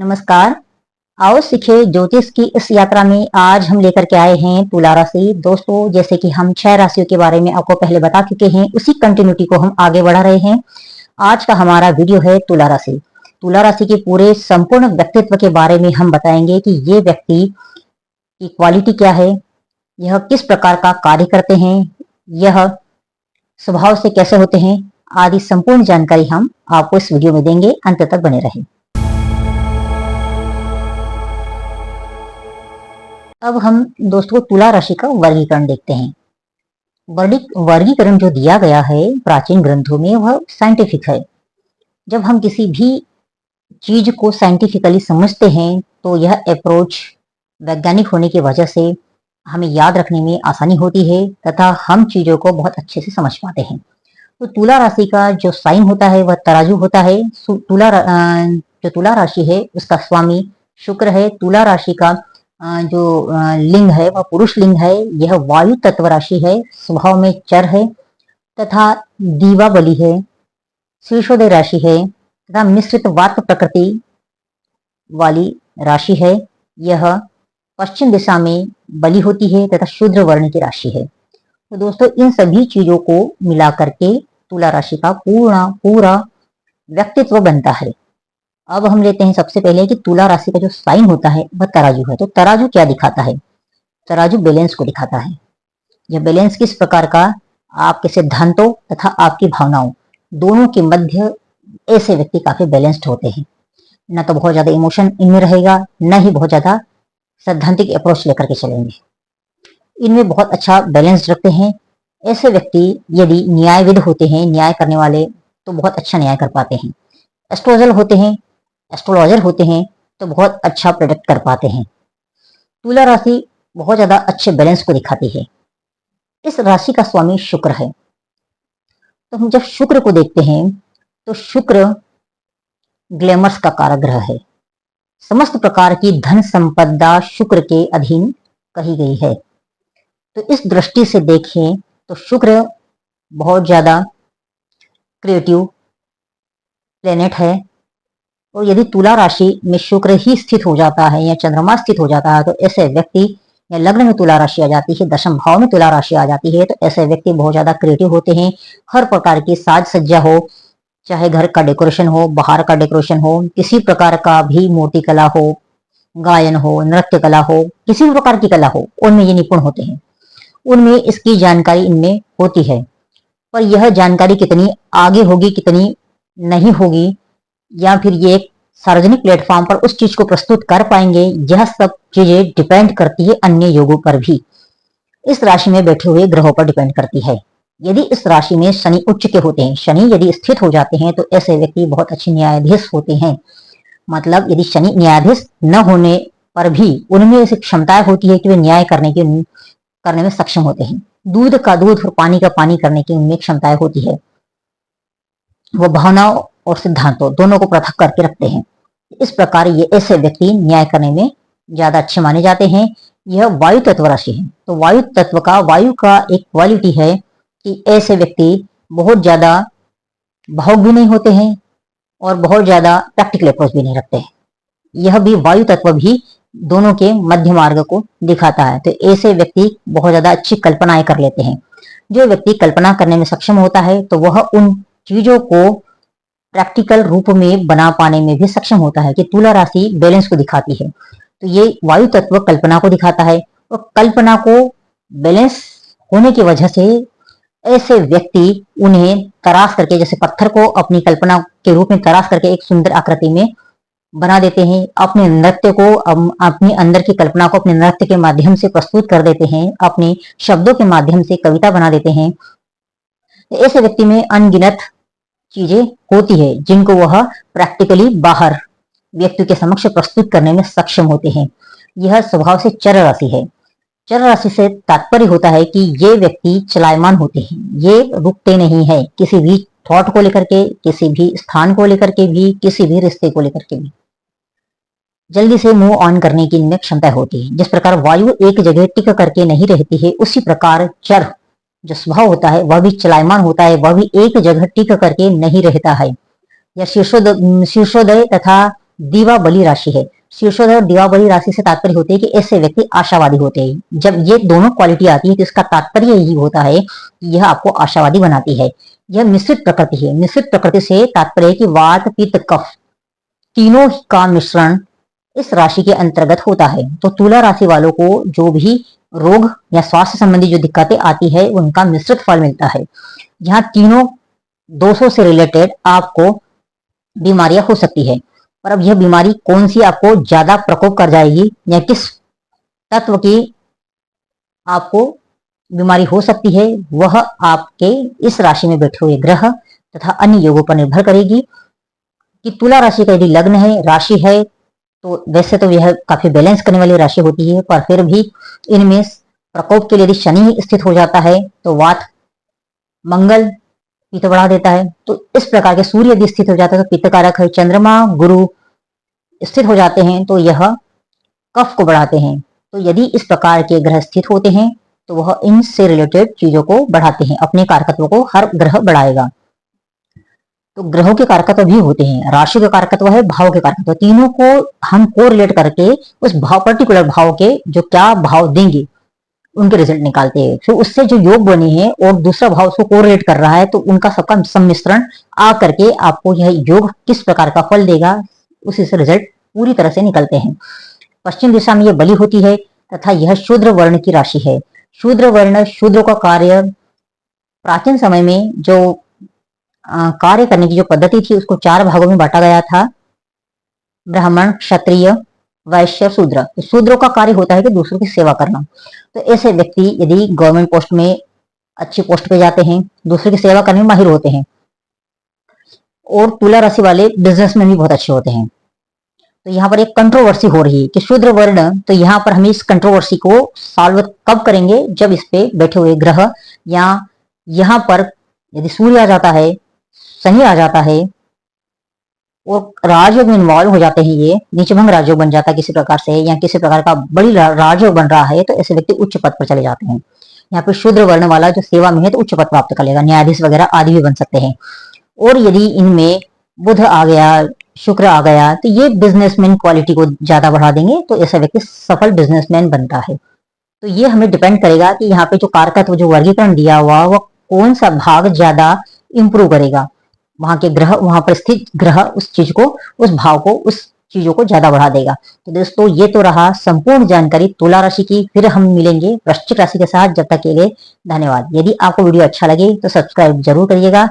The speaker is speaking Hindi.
नमस्कार। आओ सीखे ज्योतिष की इस यात्रा में आज हम लेकर के आए हैं तुला राशि। दोस्तों, जैसे कि हम 6 राशियों के बारे में आपको पहले बता चुके हैं, उसी कंटिन्यूटी को हम आगे बढ़ा रहे हैं। आज का हमारा वीडियो है तुला राशि। तुला राशि के पूरे संपूर्ण व्यक्तित्व के बारे में हम बताएंगे कि ये व्यक्ति की क्वालिटी क्या है, यह किस प्रकार का कार्य करते हैं, यह स्वभाव से कैसे होते हैं, आदि संपूर्ण जानकारी हम आपको इस वीडियो में देंगे। अंत तक बने रहें। अब हम दोस्तों तुला राशि का वर्गीकरण देखते हैं। वर्गीकरण जो दिया गया है प्राचीन ग्रंथों में वह साइंटिफिक है। जब हम किसी भी चीज को साइंटिफिकली समझते हैं तो यह अप्रोच वैज्ञानिक होने की वजह से हमें याद रखने में आसानी होती है तथा हम चीजों को बहुत अच्छे से समझ पाते हैं। तो तुला राशि का जो साइन होता है वह तराजू होता है। जो तुला राशि है उसका स्वामी शुक्र है। तुला राशि का जो लिंग है वह पुरुष लिंग है। यह वायु तत्व राशि है, स्वभाव में चर है तथा दीवा बलि है, शीर्षोदय राशि है तथा मिश्रित वात प्रकृति वाली राशि है। यह पश्चिम दिशा में बलि होती है तथा शूद्र वर्ण की राशि है। तो दोस्तों, इन सभी चीजों को मिला करके तुला राशि का पूरा व्यक्तित्व बनता है। अब हम लेते हैं सबसे पहले कि तुला राशि का जो साइन होता है वह तराजू है। तो तराजू क्या दिखाता है? तराजू बैलेंस को दिखाता है। यह बैलेंस किस प्रकार का? आपके सिद्धांतों तथा आपकी भावनाओं दोनों के मध्य ऐसे व्यक्ति काफी बैलेंस्ड होते हैं। न तो बहुत ज्यादा इमोशन इनमें रहेगा, न ही बहुत ज्यादा सैद्धांतिक अप्रोच लेकर के चलेंगे। इनमें बहुत अच्छा बैलेंस रखते हैं। ऐसे व्यक्ति यदि न्यायविद होते हैं, न्याय करने वाले, तो बहुत अच्छा न्याय कर पाते हैं। एस्ट्रोलॉजर होते हैं तो बहुत अच्छा प्रेडिक्ट कर पाते हैं। तुला राशि बहुत ज्यादा अच्छे बैलेंस को दिखाती है। इस राशि का स्वामी शुक्र है। तो हम जब शुक्र को देखते हैं तो शुक्र ग्लैमर्स का कारक ग्रह है। समस्त प्रकार की धन संपदा शुक्र के अधीन कही गई है। तो इस दृष्टि से देखें तो शुक्र बहुत ज्यादा क्रिएटिव प्लेनेट है। और यदि तुला राशि में शुक्र ही स्थित हो जाता है या चंद्रमा स्थित हो जाता है तो ऐसे व्यक्ति, या लग्न में तुला राशि आ जाती है, दशम भाव में तुला राशि आ जाती है, तो ऐसे व्यक्ति बहुत ज्यादा क्रिएटिव होते हैं। हर प्रकार की साज सज्जा हो, चाहे घर का डेकोरेशन हो, बाहर का डेकोरेशन हो, किसी प्रकार का भी मूर्ति कला हो, गायन हो, नृत्य कला हो, किसी भी प्रकार की कला हो, उनमें ये निपुण होते हैं। उनमें इसकी जानकारी इनमें होती है। पर यह जानकारी कितनी आगे होगी, कितनी नहीं होगी, या फिर ये एक सार्वजनिक प्लेटफॉर्म पर उस चीज को प्रस्तुत कर पाएंगे, यह सब चीजें डिपेंड करती है अन्य योगों पर भी। इस राशि में बैठे हुए ग्रहों पर डिपेंड करती है। यदि इस राशि में शनि उच्च के होते हैं, शनि यदि स्थित हो जाते हैं, तो ऐसे व्यक्ति बहुत अच्छे न्यायाधीश होते हैं। मतलब यदि शनि न्यायाधीश न होने पर भी उनमें ऐसी क्षमताएं होती है कि वे न्याय करने में सक्षम होते हैं। दूध का दूध और पानी का पानी करने की उनमें क्षमताएं होती है। वो भावनाओं और सिद्धांतों दोनों को पृथक करके रखते हैं। इस प्रकार ये ऐसे व्यक्ति न्याय करने में ज्यादा अच्छे माने जाते हैं। यह वायु तत्व राशि है। तो वायु का एक क्वालिटी है कि ऐसे व्यक्ति बहुत ज्यादा भावुक भी नहीं होते हैं और बहुत ज्यादा प्रैक्टिकल अप्रोच भी नहीं रखते हैं। यह भी वायु तत्व भी दोनों के मध्य मार्ग को दिखाता है। तो ऐसे व्यक्ति बहुत ज्यादा अच्छी कल्पनाएं कर लेते हैं। जो व्यक्ति कल्पना करने में सक्षम होता है तो वह उन चीजों को प्रैक्टिकल रूप में बना पाने में भी सक्षम होता है। कि तुला राशि बैलेंस को दिखाती है। तो ये वायु तत्व कल्पना को दिखाता है और कल्पना को बैलेंस होने की वजह से ऐसे व्यक्ति उन्हें तराश करके, जैसे पत्थर को अपनी कल्पना के रूप में तराश करके एक सुंदर आकृति में बना देते हैं। अपने नृत्य को, अपने अंदर की कल्पना को अपने नृत्य के माध्यम से प्रस्तुत कर देते हैं, अपने शब्दों के माध्यम से कविता बना देते हैं। ऐसे व्यक्ति में अनगिनत चीजें होती है जिनको वह प्रैक्टिकली बाहर व्यक्ति के समक्ष प्रस्तुत करने में सक्षम होते हैं। यह स्वभाव से चर राशि है। चर राशि से तात्पर्य होता है कि ये व्यक्ति चलायमान होते हैं, ये रुकते नहीं है किसी भी थॉट को लेकर के, किसी भी स्थान को लेकर के भी, किसी भी रिश्ते को लेकर के भी। जल्दी से मूव ऑन करने की इनमें क्षमता होती है। जिस प्रकार वायु एक जगह टिक करके नहीं रहती है, उसी प्रकार चर जो स्वभाव होता है वह भी चलायमान होता है, वह भी एक जगह टिक करके नहीं रहता है। या शीर्षोदय तथा दीवाबली राशि है। शीर्षोदय और दीवाबली राशि से तात्पर्य होते हैं कि ऐसे व्यक्ति आशावादी होते हैं। जब ये दोनों क्वालिटी आती है तो इसका तात्पर्य यही होता है कि यह आपको आशावादी बनाती है। यह मिश्रित प्रकृति है। मिश्रित प्रकृति से तात्पर्य है कि वात पित्त कफ तीनों का मिश्रण इस राशि के अंतर्गत होता है। तो तुला राशि वालों को जो भी रोग या स्वास्थ्य संबंधी जो दिक्कतें आती है उनका मिश्रित फल मिलता है। यहाँ तीनों दोषों से रिलेटेड आपको बीमारियां हो सकती है, पर अब यह बीमारी कौन सी आपको ज्यादा प्रकोप कर जाएगी या किस तत्व की आपको बीमारी हो सकती है, वह आपके इस राशि में बैठे हुए ग्रह तथा अन्य योगों पर निर्भर करेगी। कि तुला राशि का यदि लग्न है, राशि है, तो वैसे तो यह काफी बैलेंस करने वाली राशि होती है, पर फिर भी इनमें प्रकोप के लिए यदि शनि स्थित हो जाता है तो वात, मंगल पित्त बढ़ा देता है। तो इस प्रकार के सूर्य यदि स्थित हो जाता है तो पित्त कारक है। चंद्रमा गुरु स्थित हो जाते हैं तो यह कफ को बढ़ाते हैं। तो यदि इस प्रकार के ग्रह स्थित होते हैं तो वह इनसे रिलेटेड चीजों को बढ़ाते हैं। अपने कारकत्व को हर ग्रह बढ़ाएगा। तो ग्रहों के कारकत्व भी होते हैं। राशि का कारकत्व है, भाव के कारकत्व, तीनों को हम को रिलेट करके उस भाव, पर्टिकुलर भाव के जो क्या भाव देंगे उनके रिजल्ट निकालते हैं। फिर उससे जो योग बने हैं और दूसरा भाव उसको कोरिलेट कर रहा है तो उनका सबका सम्मिश्रण आ करके आपको यह योग किस प्रकार का फल देगा उसी से रिजल्ट पूरी तरह से निकलते हैं। पश्चिम दिशा में यह बलि होती है तथा यह शूद्र वर्ण की राशि है। शूद्र वर्ण, शूद्र का कार्य, प्राचीन समय में जो कार्य करने की जो पद्धति थी उसको 4 भागों में बांटा गया था, ब्राह्मण, क्षत्रिय, वैश्य, शूद्र। तो शूद्रों का कार्य होता है कि दूसरों की सेवा करना। तो ऐसे व्यक्ति यदि गवर्नमेंट पोस्ट में अच्छी पोस्ट पे जाते हैं, दूसरों की सेवा करने में माहिर होते हैं। और तुला राशि वाले बिजनेसमैन भी बहुत अच्छे होते हैं। तो यहाँ पर एक कंट्रोवर्सी हो रही है कि शूद्र वर्ण, तो यहाँ पर हम इस कंट्रोवर्सी को सॉल्व कब करेंगे, जब इस पे बैठे हुए ग्रह या यहाँ पर यदि सूर्य आ जाता है, शनि आ जाता है और राजयोग में इन्वॉल्व हो जाते हैं, ये नीचभंग राजयोग बन जाता है किसी प्रकार से या किसी प्रकार का बड़ी राजयोग बन रहा है, तो ऐसे व्यक्ति उच्च पद पर चले जाते हैं। यहाँ पे शूद्र वर्ण वाला जो सेवा में है तो उच्च पद प्राप्त कर लेगा, न्यायाधीश वगैरह आदि भी बन सकते हैं। और यदि इनमें बुध आ गया, शुक्र आ गया, तो ये बिजनेसमैन क्वालिटी को ज्यादा बढ़ा देंगे, तो ऐसा व्यक्ति सफल बिजनेसमैन बनता है। तो ये हमें डिपेंड करेगा कि यहाँ पे जो कारकत्व, जो वर्गीकरण दिया हुआ, वह कौन सा भाग ज्यादा इंप्रूव करेगा। वहां के ग्रह, वहां पर स्थित ग्रह उस चीज को, उस भाव को, उस चीजों को ज्यादा बढ़ा देगा। तो दोस्तों ये तो रहा संपूर्ण जानकारी तुला राशि की। फिर हम मिलेंगे वृश्चिक राशि के साथ। जब तक के लिए धन्यवाद। यदि आपको वीडियो अच्छा लगे तो सब्सक्राइब जरूर करिएगा।